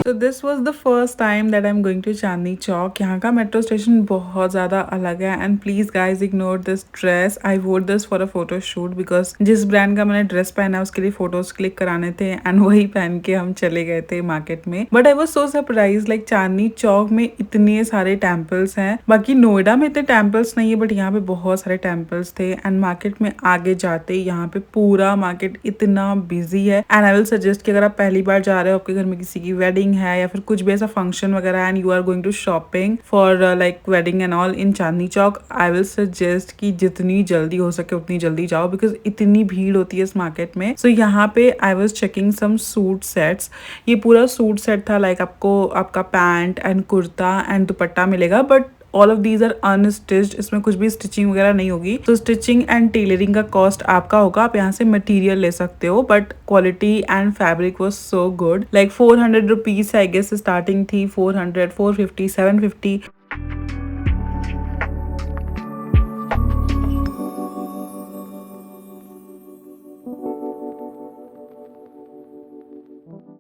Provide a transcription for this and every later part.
So this was the first time that I'm going to Chandni Chowk. यहाँ का metro station बहुत ज़्यादा अलग है and please guys ignore this dress. I wore this for a photo shoot because जिस brand का मैंने ड्रेस पहना उसके लिए फोटोज क्लिक कराने थे एंड वही पहन के हम चले गए थे मार्केट में। But I was so surprise like Chandni Chowk में इतने सारे टेम्पल्स हैं। बाकी नोएडा में इतने टेम्पल्स नहीं है बट यहाँ पे बहुत सारे टेम्पल्स थे एंड मार्केट में आगे जाते यहाँ पे पूरा मार्केट इतना बिजी है। एंड आई विल सजेस्ट कि अगर आप पहली बार जा रहे हो, आपके घर में किसी की वेडिंग है या फिर कुछ भी ऐसा फंक्शन वगैरह and you are going to shopping for like wedding and all in Chandni Chowk, I will suggest कि जितनी जल्दी हो सके उतनी जल्दी जाओ बिकॉज इतनी भीड़ होती है इस मार्केट में। सो यहाँ पे I was checking some suit sets. ये पूरा सूट सेट था लाइक आपको आपका pant and kurta and dupatta मिलेगा but all of these are unstitched. इसमें कुछ भी स्टिचिंग वगैरह नहीं होगी। तो स्टिचिंग एंड टेलरिंग का कॉस्ट आपका होगा, आप यहाँ से मटेरियल ले सकते हो but quality and fabric was so good. Like 400 rupees I guess starting थी, 400, 450, 750।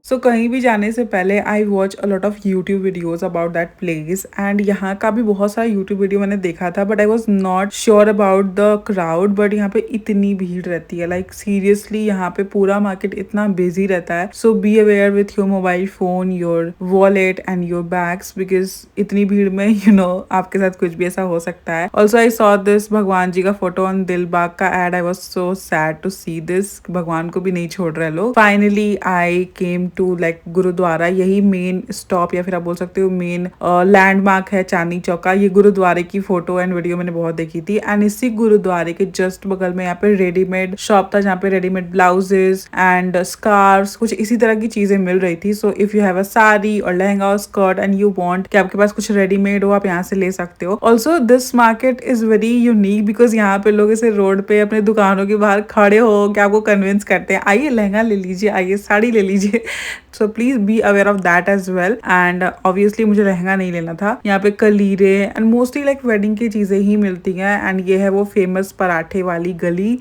सो कहीं भी जाने से पहले I watch a lot of YouTube videos about that place and यहाँ का भी बहुत सारा यूट्यूब वीडियो मैंने देखा था but I was not sure about the crowd. But यहाँ पे इतनी भीड़ रहती है लाइक सीरियसली यहाँ पे पूरा मार्केट इतना बिजी रहता है। So be aware with your mobile phone, your wallet and your bags because इतनी भीड़ में आपके साथ कुछ भी ऐसा हो सकता है। ऑल्सो आई सॉ दिस भगवान जी का फोटो ऑन दिलबाग का ad. I was so sad to see this. भगवान को भी नहीं छोड़ रहे लोग। Finally I came to like gurdwara. यही मेन स्टॉप या फिर आप बोल सकते हो मेन लैंडमार्क है चांदनी चौक का। ये गुरुद्वारे की फोटो एंड वीडियो मैंने बहुत देखी थी एंड इसी गुरुद्वारे के जस्ट बगल में यहाँ पे रेडीमेड शॉप था जहाँ पे रेडीमेड ब्लाउजेस एंड स्कार्फ्स कुछ इसी तरह की चीजें मिल रही थी। So if you have a sari और लहंगा और स्कर्ट एंड यू वांट कि आपके पास कुछ रेडीमेड हो, आप यहाँ से ले सकते हो। Also this market is very unique because यहाँ पे लोग ऐसे रोड पे अपने दुकानों के बाहर खड़े हो के आपको कन्विंस करते हैं, आइए लहंगा ले लीजिए, आइए साड़ी ले लीजिए। So please be aware of that as well. And obviously मुझे लहंगा नहीं लेना था। यहाँ पे kalire and mostly like wedding की चीजें ही मिलती हैं एंड ये है वो फेमस पराठे वाली गली।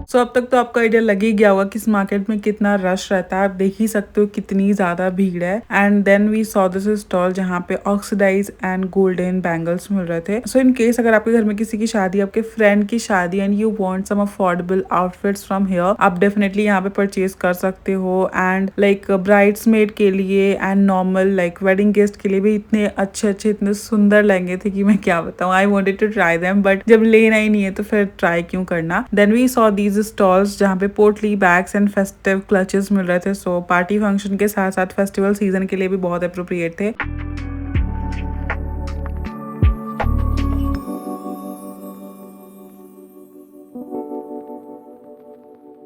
सो अब तक तो आपको आइडिया लग ही गया होगा कि इस मार्केट में कितना रश रहता है। आप देख ही सकते हो कितनी ज्यादा भीड़ है। And then we saw this stall जहाँ पे ऑक्सीडाइज एंड गोल्डन बैंगल्स मिल रहे थे। सो इन केस अगर आपके घर में किसी की शादी, आपके फ्रेंड की शादी and you want some affordable outfits from here, आप डेफिनेटली यहाँ पे परचेज कर सकते हो। एंड लाइक ब्राइड्समेड के लिए and normal like wedding guest के लिए भी इतने अच्छे अच्छे इतने सुंदर लहंगे थे कि मैं क्या बताऊँ। I wanted to try them but जब लेना ही नहीं है तो फिर ट्राई क्यों करना। Then we saw these stalls जहाँ पे potli bags and festive clutches मिल रहे थे। सो पार्टी फंक्शन के साथ साथ फेस्टिवल सीजन के लिए भी बहुत अप्रोप्रिएट थे।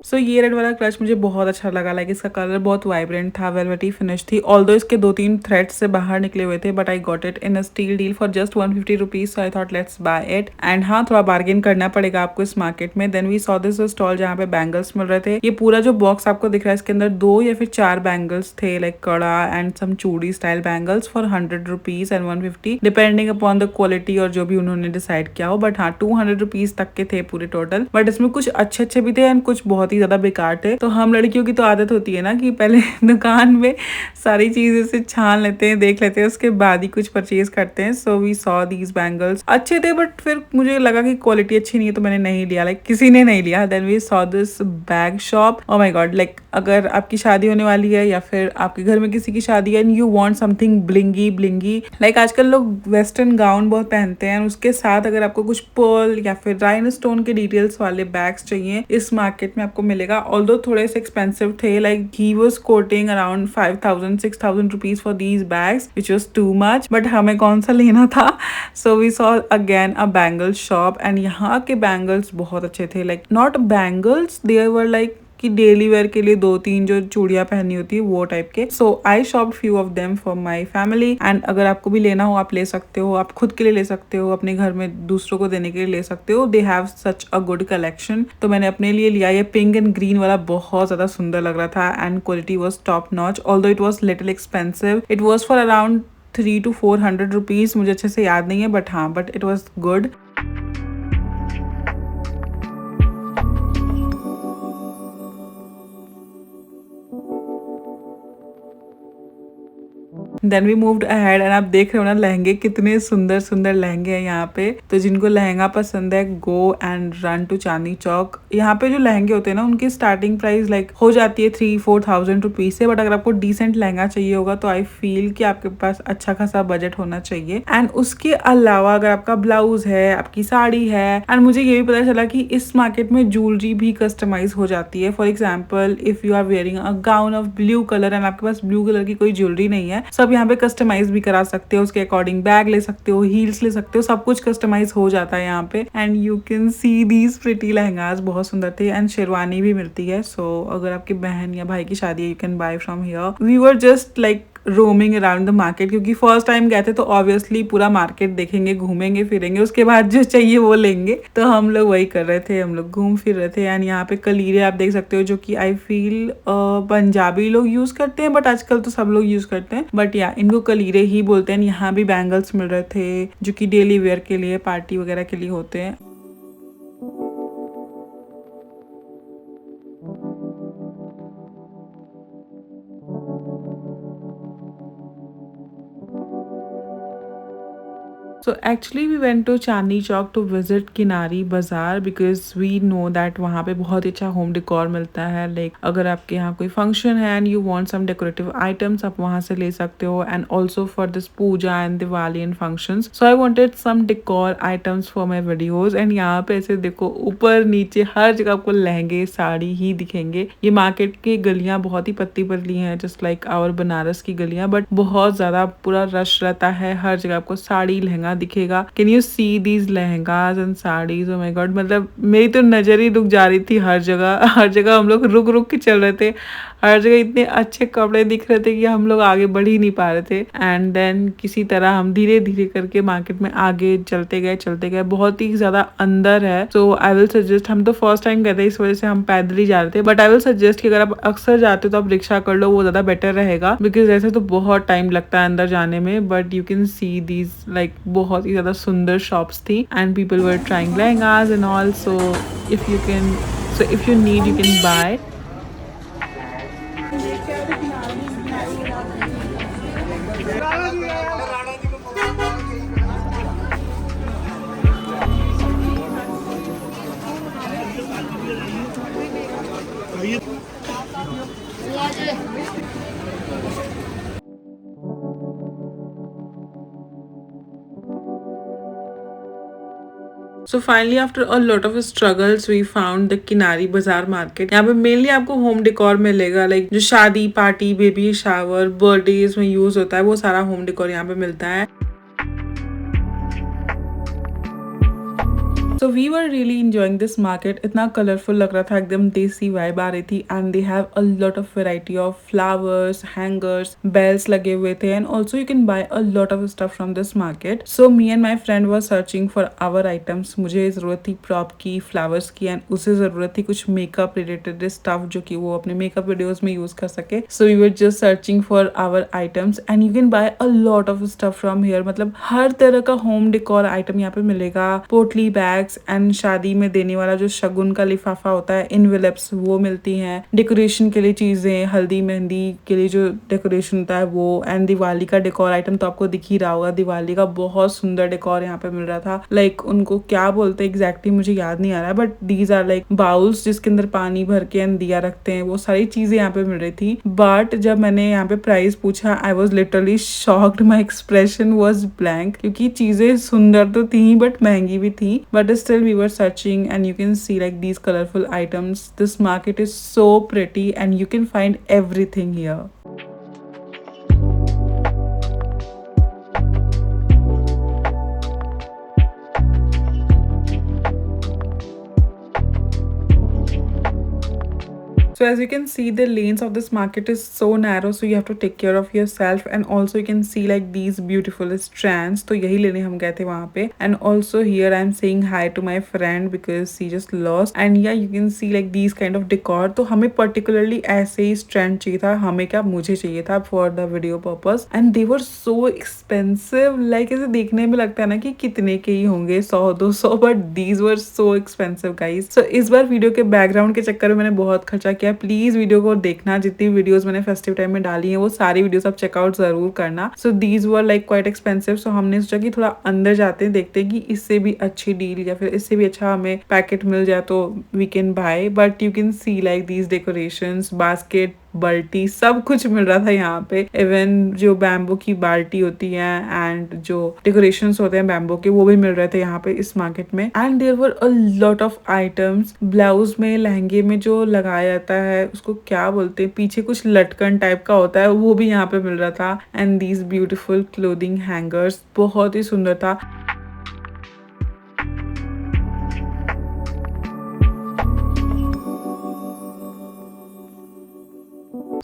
सो ये रेड वाला क्लच मुझे बहुत अच्छा लगा। लाइक इसका कलर बहुत वाइब्रेंट था, वेलवेटी फिनिश थी। ऑल्दो इसके 2-3 थ्रेड्स से बाहर निकले हुए थे but I got it in a steal deal for just 150 rupees. So I thought let's buy it. And हाँ, थोड़ा बार्गेन करना पड़ेगा आपको इस मार्केट में। Then we saw this stall जहाँ पे बैंगल्स मिल रहे थे। ये पूरा जो बॉक्स आपको दिख रहा है इसके अंदर 2 या फिर 4 बैंगल्स थे लाइक कड़ा एंड सम चूड़ी style bangles for 100 rupees and 150 depending upon the quality और जो भी उन्होंने डिसाइड किया हो। बट हाँ, 200 रुपीज तक के थे पूरे टोटल। बट इसमें कुछ अच्छे अच्छे भी थे एंड कुछ बहुत ही ज्यादा बेकार थे। तो हम लड़कियों की तो आदत होती है ना कि पहले दुकान में सारी चीजें से छान लेते हैं, देख लेते हैं, उसके बाद ही कुछ परचेज करते हैं। So we saw these bangles अच्छे थे बट फिर मुझे लगा कि क्वालिटी अच्छी नहीं है तो मैंने नहीं लिया। लाइक किसी ने नहीं लिया। Then we saw this bag shop. Oh my god, like अगर आपकी शादी होने वाली है या फिर आपके घर में किसी की शादी है and you want something blingy blingy, like आजकल लोग वेस्टर्न गाउन बहुत पहनते हैं, उसके साथ अगर आपको कुछ पर्ल या फिर राइनस्टोन के डिटेल्स वाले बैग्स चाहिए इस मार्केट में आपको मिलेगा। ऑल्दो थोड़े से एक्सपेंसिव थे। Like he was quoting around 5,000-6,000 rupees for these bags which was too much. But हमें कौन सा लेना था। So we saw again a bangle shop and यहाँ के बैंगल्स बहुत अच्छे थे। Like not bangles, there were like कि डेली वेयर के लिए 2-3 जो चूड़ियां पहननी होती है वो टाइप के। So I shopped few of them for my family and अगर आपको भी लेना हो आप ले सकते हो, आप खुद के लिए ले सकते हो, अपने घर में दूसरों को देने के लिए ले सकते हो। They have such a good collection. तो मैंने अपने लिए लिया। ये पिंक एंड ग्रीन वाला बहुत ज्यादा सुंदर लग रहा था and quality was top notch, although it was little expensive. It was for around 300 to 400 rupees, मुझे अच्छे से याद नहीं है बट हाँ, but it was good. Then we moved ahead and आप देख रहे हो ना लहंगे, कितने सुंदर सुंदर लहंगे हैं यहाँ पे। तो जिनको लहंगा पसंद है, go and run to Chandni Chowk. यहाँ पे जो लहंगे होते हैं ना उनकी स्टार्टिंग प्राइस लाइक हो जाती है 3-4 थाउजेंड रुपीज से, बट अगर आपको डिसेंट लहंगा चाहिए होगा तो आई फील कि आपके पास अच्छा खासा बजट होना चाहिए। एंड उसके अलावा अगर आपका ब्लाउज है, आपकी साड़ी है, एंड मुझे ये भी पता चला कि इस मार्केट में ज्वेलरी भी कस्टमाइज हो जाती है। For example if you are wearing a gown of blue colour and आपके पास ब्लू कलर की कोई ज्वेलरी नहीं है, सब यहाँ पे कस्टमाइज भी करा सकते हो, उसके अकॉर्डिंग बैग ले सकते हो, हील्स ले सकते हो, सब कुछ कस्टमाइज हो जाता है यहाँ पे। And you can see these pretty lehengas, बहुत सुंदर थे एंड शेरवानी भी मिलती है। सो अगर आपकी बहन या भाई की शादी है, you can buy from here. We were just like roaming around the market, क्योंकि फर्स्ट टाइम गए थे तो ऑब्वियसली पूरा मार्केट देखेंगे, घूमेंगे फिरेंगे, उसके बाद जो चाहिए वो लेंगे। तो हम लोग वही कर रहे थे, हम लोग घूम फिर रहे थे। एंड यहाँ पे कलीरे आप देख सकते हो, जो कि आई फील पंजाबी लोग यूज करते हैं, बट आजकल तो सब लोग यूज करते हैं, बट या इनको कलीरे ही बोलते हैं। यहाँ भी बैंगल्स मिल रहे थे जो कि डेली वेयर के लिए, पार्टी वगैरह के लिए होते हैं। So actually we went to Chandni Chowk to visit किनारी बाजार because we know that वहाँ पे बहुत ही अच्छा होम डेकोर मिलता है। लाइक अगर आपके यहाँ कोई फंक्शन है and you want some decorative items, आप वहाँ से ले सकते हो। And also for this puja and Diwali and functions, so I wanted some decor items for my videos. And यहाँ पे ऐसे देखो ऊपर नीचे हर जगह आपको लहंगे साड़ी ही दिखेंगे। ये मार्केट की गलियाँ बहुत ही पतली पतली हैं, जस्ट लाइक आवर बनारस की गलियाँ, बट बहुत ज्यादा पूरा रश रहता है। हर जगह आपको साड़ी लहंगा दिखेगा। Can you see these lehengas and saris? Oh my God, मतलब मेरी तो नजर ही रुक जा रही थी हर जगह। हर जगह हम लोग रुक रुक के चल रहे थे, हर जगह इतने अच्छे कपड़े दिख रहे थे कि हम लोग आगे बढ़ ही नहीं पा रहे थे। एंड देन किसी तरह हम धीरे धीरे करके मार्केट में आगे चलते गए। बहुत ही ज्यादा अंदर है। सो आई विल सजेस्ट, हम तो फर्स्ट टाइम गए थे इस वजह से हम पैदल ही जा रहे थे, बट आई विल सजेस्ट कि अगर आप अक्सर जाते हो तो आप रिक्शा कर लो, वो ज्यादा बेटर रहेगा। बिकॉज ऐसे तो बहुत टाइम लगता है अंदर जाने में, but you can see these like बहुत ही ज्यादा सुंदर शॉप्स थी and people were trying lehengas and all. So if you need you can bye. So finally after a lot of struggles we found the किनारी बाजार मार्केट। यहाँ पे mainly आपको home decor मिलेगा, लाइक जो शादी पार्टी बेबी शावर बर्थडे में use होता है वो सारा होम डेकोर यहाँ पे मिलता है। So we were really enjoying this market. इतना कलरफुल लग रहा था, एकदम देसी वाइब आ रही थी। And they have a lot of variety of flowers, hangers, bells लगे हुए थे। And also you can buy a lot of stuff from this market. So me and my friend were searching for our items. मुझे जरूरत थी prop की, flowers की, and उसे जरूरत थी कुछ मेकअप रिलेटेड स्टफ जो कि वो अपने मेकअप वीडियोज में यूज कर सके। So we were just searching for our items and you can buy a lot of stuff from here. मतलब हर तरह का होम डेकोर आइटम यहाँ पे मिलेगा। पोटली बैग एंड शादी में देने वाला जो शगुन का लिफाफा होता है, इनवेलप्स, वो मिलती हैं। डेकोरेशन के लिए चीजें, हल्दी मेहंदी के लिए जो डेकोरेशन होता है वो। एंड दिवाली का डेकोर आइटम तो आपको दिख ही रहा होगा, दिवाली का बहुत सुंदर डेकोर यहाँ पे मिल रहा था। लाइक उनको क्या बोलते हैं एग्जैक्टली मुझे याद नहीं आ रहा है, but these are like bowls जिसके अंदर पानी भर के एंड दिया रखते हैं, वो सारी चीजें यहाँ पे मिल रही थी। बट जब मैंने यहाँ पे प्राइस पूछा, I was literally shocked, my expression was blank, क्योंकि चीजें सुंदर तो थी बट महंगी भी थी। But still we were searching and you can see like these colorful items. This market is so pretty and you can find everything here. So as you can see, the lanes of this market is so narrow, so you have to take care of yourself. And also you can see like these beautiful strands, तो यही लेने हम गए थे वहाँ पे. And also here I am saying hi to my friend because she just lost. And yeah, you can see like these kind of decor. तो हमें particularly ऐसे ही strand चाहिए था. हमें क्या, मुझे चाहिए था for the video purpose. And they were so expensive. Like ऐसे देखने में लगता है ना कि कितने के ही होंगे, 100-200, but these were so expensive guys. So इस बार वीडियो के बैकग्राउंड के चक्कर में मैंने बहुत खर्चा किया. प्लीज वीडियो को देखना, जितनी वीडियोस मैंने फेस्टिव टाइम में डाली हैं वो सारी वीडियोस आप चेकआउट जरूर करना. So these were like quite expensive. So हमने सोचा कि थोड़ा अंदर जाते हैं, देखते हैं कि इससे भी अच्छी डील या फिर इससे भी अच्छा हमें पैकेट मिल जाए तो we can buy. But you can see like these decorations, basket, बाल्टी, सब कुछ मिल रहा था यहाँ पे. इवन जो बैम्बो की बाल्टी होती है एंड जो डेकोरेशंस होते हैं बैम्बो के, वो भी मिल रहे थे यहाँ पे इस मार्केट में. And there were a lot of items. Blouse में, लहंगे में जो लगाया जाता है उसको क्या बोलते हैं, पीछे कुछ लटकन टाइप का होता है, वो भी यहाँ पे मिल रहा था. And these beautiful clothing hangers, बहुत ही सुंदर था.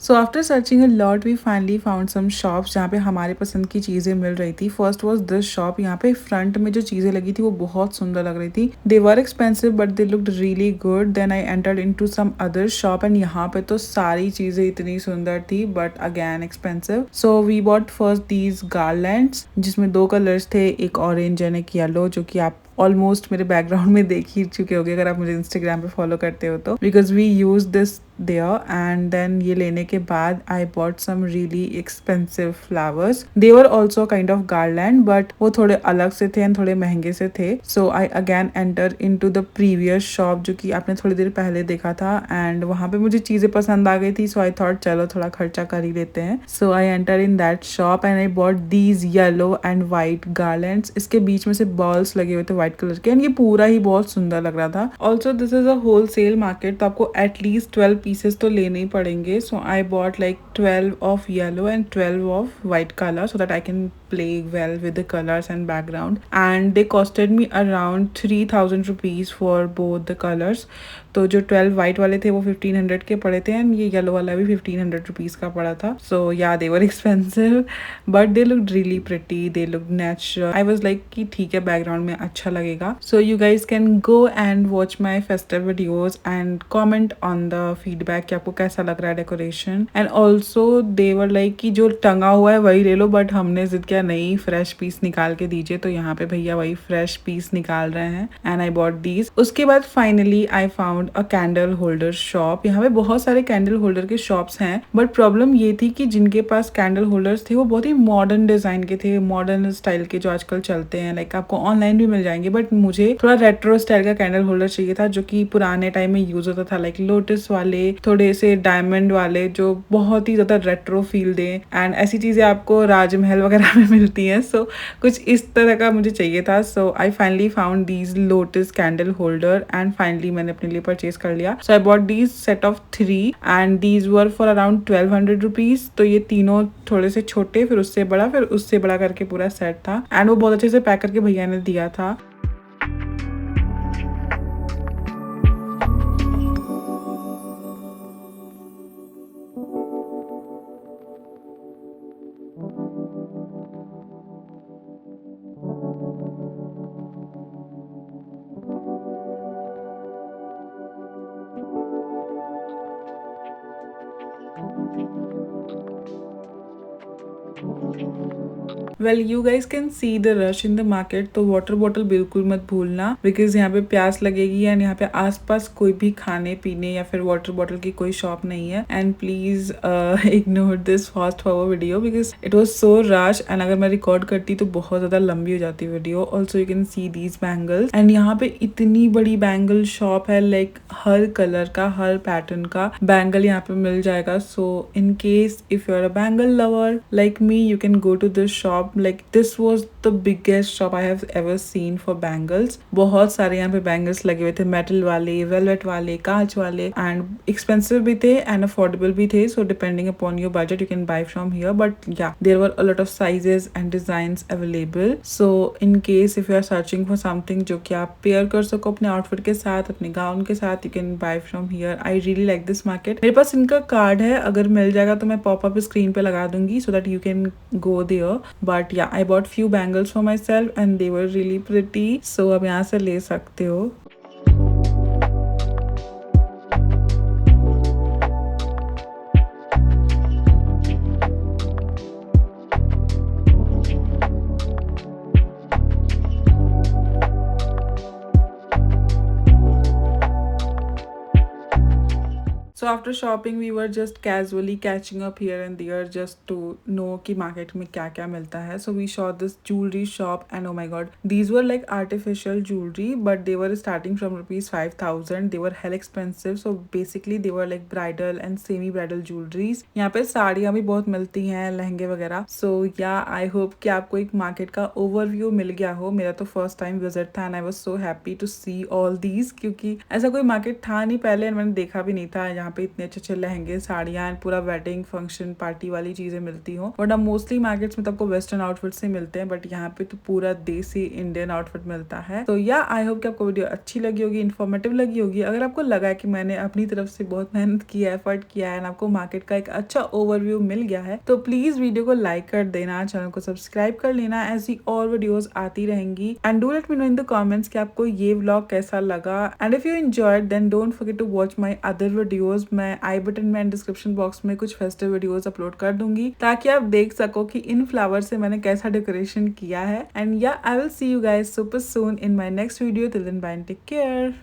So after searching a lot we finally found some shops जहाँ पे हमारे पसंद की चीज़ें मिल रही थी. First was this shop. यहाँ पे फ्रंट में जो चीज़ें लगी थी वो बहुत सुंदर लग रही थी. They were expensive but they looked really good. Then I entered into some other shop and यहाँ पे तो सारी चीज़ें इतनी सुंदर थी but again expensive. So we bought first these garlands जिसमें 2 कलर्स थे, एक ऑरेंज एंड एक येलो, जो कि आप ऑलमोस्ट मेरे बैकग्राउंड में देख ही चुके होंगे अगर आप मुझे इंस्टाग्राम पे फॉलो करते हो तो, because we use this there. And then ये लेने के बाद I bought some really expensive flowers. They were also kind of garland but वो थोड़े अलग से थे एंड थोड़े महंगे से थे. So I again enter in to the previous shop जो कि आपने थोड़ी देर पहले देखा था. एंड वहाँ पे मुझे चीजें पसंद आ गई थी. सो आई थॉट चलो थोड़ा खर्चा कर ही लेते हैं. So I enter in that shop and I bought these yellow and white garlands. इसके बीच में से बॉल्स लगे हुए थे व्हाइट कलर के एंड ये पूरा ही बहुत सुंदर लग रहा था. Also this is a wholesale market, तो आपको एटलीस्ट 12 पीसेस तो लेने ही पड़ेंगे. So I bought like 12 of yellow and 12 of white colour so that I can play well with the colors and background. And they costed me around 3,000 rupees for both the colors. तो जो 12 white वाले थे वो 1500 के पड़े थे and ये yellow वाला भी 1500 रुपीज़ का पड़ा था. So yeah they were expensive but they look really pretty, they look natural. I was like कि ठीक है बैकग्राउंड में अच्छा लगेगा. So you guys can go and watch my festive videos and comment on the feedback कि आपको कैसा लग रहा है decoration. And also they were like कि जो टंगा हुआ है वही ले लो, बट हमने जिद किया नहीं, फ्रेश पीस निकाल के दीजिए. तो यहाँ पे भैया वही फ्रेश पीस निकाल रहे हैं एंड आई बॉट दीज. उसके बाद finally I found a candle holder shop. यहाँ पे बहुत सारे कैंडल होल्डर के शॉप्स हैं बट प्रॉब्लम ये थी कि जिनके पास कैंडल होल्डर्स थे वो बहुत ही मॉडर्न डिजाइन के थे, मॉडर्न स्टाइल के जो आजकल चलते हैं. लाइक आपको ऑनलाइन भी मिल जाएंगे बट मुझे थोड़ा रेट्रो स्टाइल का कैंडल होल्डर चाहिए था जो कि पुराने टाइम में यूज होता था. लाइक लोटस वाले, थोड़े से डायमंड वाले जो बहुत ही ज्यादा रेट्रो फील दे. एंड ऐसी चीजें आपको राजमहल वगैरह में मिलती हैं. सो कुछ इस तरह का मुझे चाहिए था. So I finally found these lotus candle holder and finally मैंने अपने लिए परचेज कर लिया. So I bought these set of 3 and these were for around 1200 rupees. तो ये तीनों थोड़े से छोटे, फिर उससे बड़ा, फिर उससे बड़ा करके पूरा सेट था एंड वो बहुत अच्छे से पैक करके भैया ने दिया था. Well you guys can see the rush in the market. तो वाटर बॉटल बिल्कुल मत भूलना बिकॉज यहाँ पे प्यास लगेगी एंड यहाँ पे आसपास कोई भी खाने पीने या फिर वाटर बॉटल की कोई शॉप नहीं है. And please ignore this fast forward video because it was so rush and अगर मैं रिकॉर्ड करती तो बहुत ज्यादा लंबी हो जाती video. Also you can see these bangles and यहाँ पे इतनी बड़ी बैंगल शॉप है. लाइक हर कलर का, हर पैटर्न का बैंगल यहाँ पे मिल जाएगा. So in case if you are a bangle lover like me, you can go to this shop. Like this was the biggest shop I have ever seen for bangles. बहुत सारे यहाँ पे bangles लगे हुए थे, मेटल वाले, velvet वाले, कांच वाले, एंड एक्सपेंसिव भी थे एंड अफोर्डेबल भी थे। So depending upon your budget you can buy from here, but yeah there were a lot of sizes and designs available. So in case if you are searching for something जो कि आप pair कर सको अपने outfit के साथ, अपने gown के साथ, you can buy from here. I really like this market. मेरे पास इनका कार्ड है, अगर मिल जाएगा तो मैं पॉप अप स्क्रीन पे लगा दूंगी so that you can go there, but yeah I bought few bangles for myself and they were really pretty, so अब यहाँ से ले सकते हो। So after shopping we were just casually catching up here and there just to know कि market में क्या क्या मिलता है। So we saw this jewelry shop and oh my god, these were like artificial jewelry but they were starting from rupees 5,000. They were hell expensive, so basically they were like bridal and semi bridal jewelries। यहाँ पे साड़ियाँ भी बहुत मिलती हैं, लहंगे वगैरह। So yeah, I hope कि आपको एक मार्केट का ओवरव्यू मिल गया हो। मेरा तो फर्स्ट टाइम विजिट था and I was so happy to see all these, क्योंकि ऐसा कोई मार्केट था नहीं पहले, मैंने देखा भी नहीं था यहाँ पे इतने अच्छे अच्छे लहंगे, साड़ियाँ एंड पूरा वेडिंग फंक्शन पार्टी वाली चीजें मिलती हो। बट अब मोस्टली मार्केट्स में तो आपको वेस्टर्न आउटफिट से मिलते हैं, बट यहाँ पे तो पूरा देसी इंडियन आउटफिट मिलता है। तो या आई होप कि आपको वीडियो अच्छी लगी होगी, इन्फॉर्मेटिव लगी होगी। अगर आपको लगा है कि मैंने अपनी तरफ से बहुत मेहनत की है, एफर्ट किया है एंड आपको मार्केट का एक अच्छा ओवरव्यू मिल गया है, तो प्लीज वीडियो को लाइक कर देना, चैनल को सब्सक्राइब कर लेना, ऐसी और वीडियोस आती रहेंगी। And do let me know in the comments कि आपको ये व्लॉग कैसा लगा। And if you enjoyed then don't forget to watch my other videos. मैं आई बटन में एंड डिस्क्रिप्शन बॉक्स में कुछ फेस्टिव वीडियोस अपलोड कर दूंगी ताकि आप देख सको कि इन फ्लावर से मैंने कैसा डेकोरेशन किया है। एंड या I will see you guys super soon in my next video. Till then bye and take care.